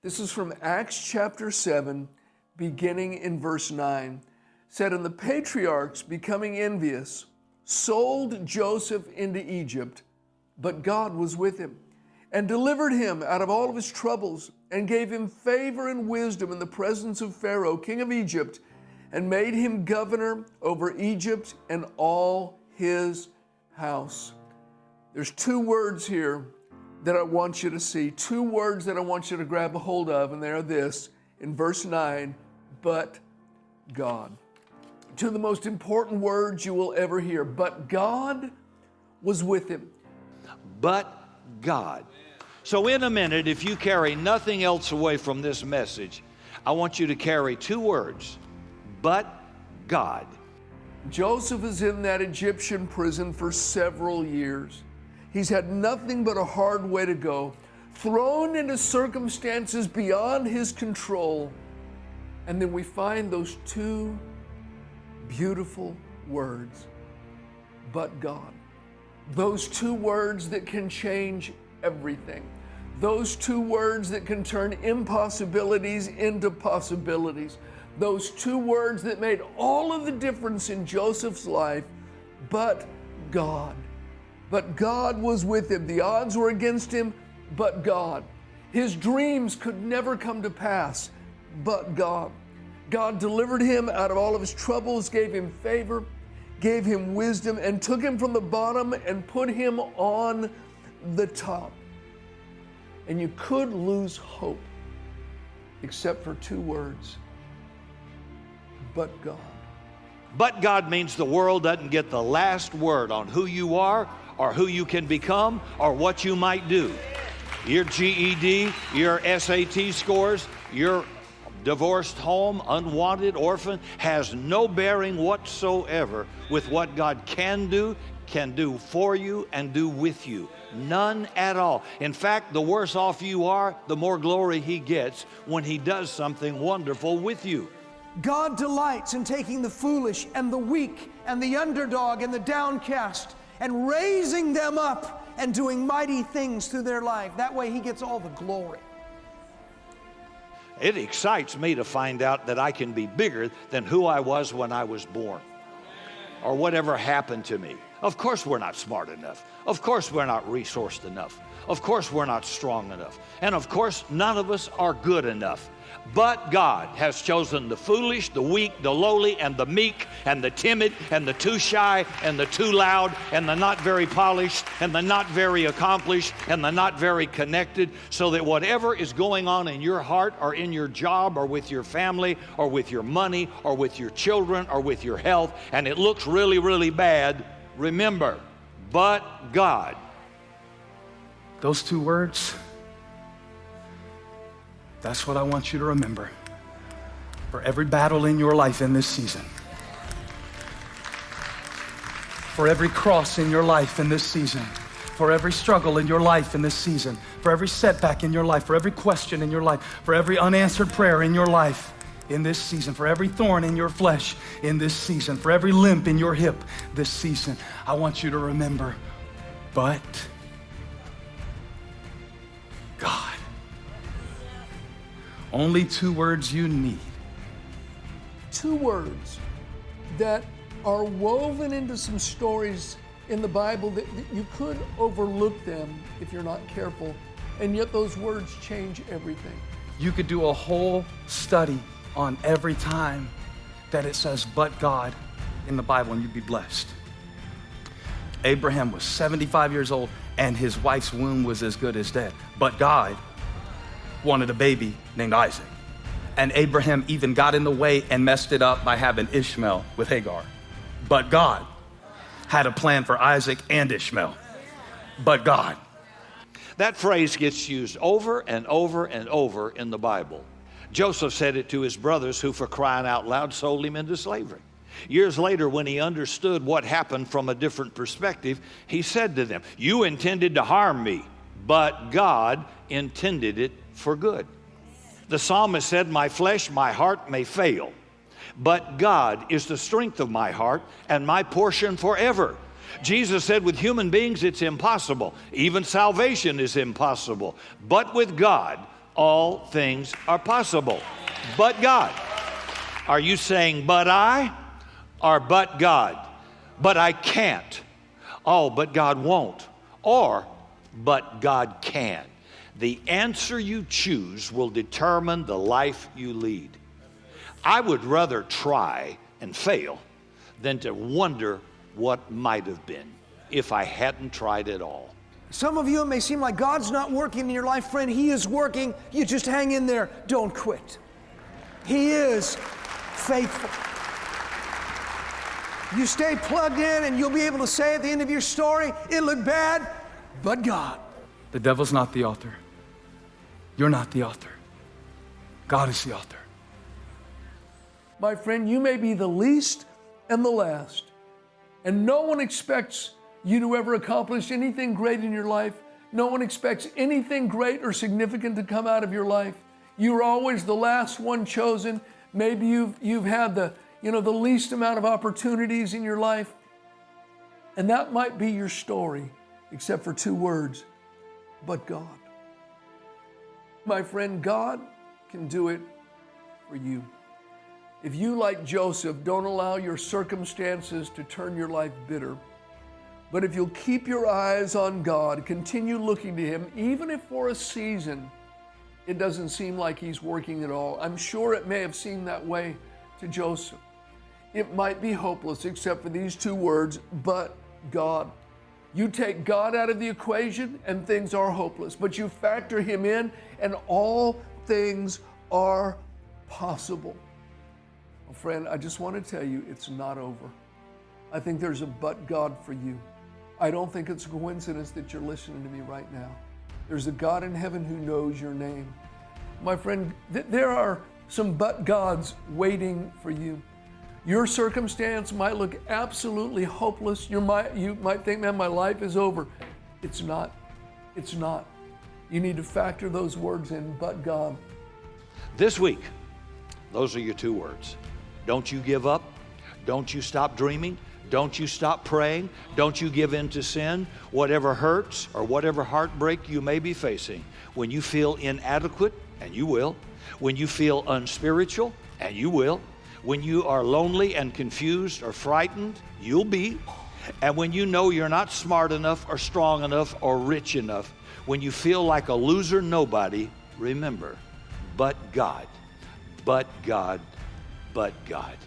This is from Acts chapter 7, beginning in verse 9. Said, "And the patriarchs, becoming envious, sold Joseph into Egypt, but God was with him, and delivered him out of all of his troubles, and gave him favor and wisdom in the presence of Pharaoh, king of Egypt, and made him governor over Egypt and all his house." There's two words here that I want you to see, two words that I want you to grab a hold of, and they are this, in verse 9, but God. Two of the most important words you will ever hear. But God was with him. But God. So in a minute, if you carry nothing else away from this message, I want you to carry two words, but God. Joseph is in that Egyptian prison for several years. He's had nothing but a hard way to go, thrown into circumstances beyond his control. And then we find those two beautiful words, but God. Those two words that can change everything. Those two words that can turn impossibilities into possibilities. Those two words that made all of the difference in Joseph's life, but God. But God was with him. The odds were against him, but God. His dreams could never come to pass, but God. God delivered him out of all of his troubles, gave him favor, gave him wisdom, and took him from the bottom and put him on the top. And you could lose hope, except for two words, but God. But God means the world doesn't get the last word on who you are or who you can become or what you might do. Your GED, your SAT scores, your divorced home, unwanted orphan, has no bearing whatsoever with what God can do for you and do with you. None at all. In fact, the worse off you are, the more glory he gets when he does something wonderful with you. God delights in taking the foolish and the weak and the underdog and the downcast and raising them up and doing mighty things through their life. That way he gets all the glory. It excites me to find out that I can be bigger than who I was when I was born or whatever happened to me. Of course we're not smart enough. Of course we're not resourced enough. Of course we're not strong enough. And of course none of us are good enough. But God has chosen the foolish, the weak, the lowly, and the meek, and the timid, and the too shy, and the too loud, and the not very polished, and the not very accomplished, and the not very connected, so that whatever is going on in your heart or in your job or with your family or with your money or with your children or with your health, and it looks really, really bad, remember, but God. Those two words, that's what I want you to remember for every battle in your life in this season, for every cross in your life in this season, for every struggle in your life in this season, for every setback in your life, for every question in your life, for every unanswered prayer in your life in this season, for every thorn in your flesh in this season, for every limp in your hip this season. I want you to remember, but God. Only two words you need. Two words that are woven into some stories in the Bible that you could overlook them if you're not careful, and yet those words change everything. You could do a whole study on every time that it says but God in the Bible and you'd be blessed. Abraham was 75 years old and his wife's womb was as good as dead, but God wanted a baby named Isaac. And Abraham even got in the way and messed it up by having Ishmael with Hagar. But God had a plan for Isaac and Ishmael. But God. That phrase gets used over and over and over in the Bible. Joseph said it to his brothers who, for crying out loud, sold him into slavery. Years later, when he understood what happened from a different perspective, he said to them, "You intended to harm me, but God intended it for good." The psalmist said, "My flesh, my heart may fail, but God is the strength of my heart and my portion forever." Jesus said, with human beings it's impossible. Even salvation is impossible. But with God, all things are possible. But God. Are you saying, but I? Or but God? But I can't. Oh, but God won't. Or, but God can. The answer you choose will determine the life you lead. I would rather try and fail than to wonder what might have been if I hadn't tried at all. Some of you, it may seem like God's not working in your life, friend. He is working. You just hang in there. Don't quit. He is faithful. You stay plugged in and you'll be able to say at the end of your story, it looked bad, but God. The devil's not the author. You're not the author. God is the author. My friend, you may be the least and the last, and no one expects you to ever accomplish anything great in your life. No one expects anything great or significant to come out of your life. You're always the last one chosen. Maybe you've had the least amount of opportunities in your life. And that might be your story, except for two words, but God. My friend, God can do it for you. If you, like Joseph, don't allow your circumstances to turn your life bitter, but if you'll keep your eyes on God, continue looking to Him, even if for a season it doesn't seem like He's working at all. I'm sure it may have seemed that way to Joseph. It might be hopeless except for these two words, but God. You take God out of the equation and things are hopeless, but you factor Him in and all things are possible. Well, friend, I just want to tell you it's not over. I think there's a but God for you. I don't think it's a coincidence that you're listening to me right now. There's a God in heaven who knows your name. My friend, there are some but gods waiting for you. Your circumstance might look absolutely hopeless. You might think, man, my life is over. It's not. It's not. You need to factor those words in, but God. This week, those are your two words. Don't you give up. Don't you stop dreaming. Don't you stop praying. Don't you give in to sin. Whatever hurts or whatever heartbreak you may be facing, when you feel inadequate, and you will, when you feel unspiritual, and you will, when you are lonely and confused or frightened, you'll be, and when you know you're not smart enough or strong enough or rich enough, when you feel like a loser nobody, remember, but God, but God, but God.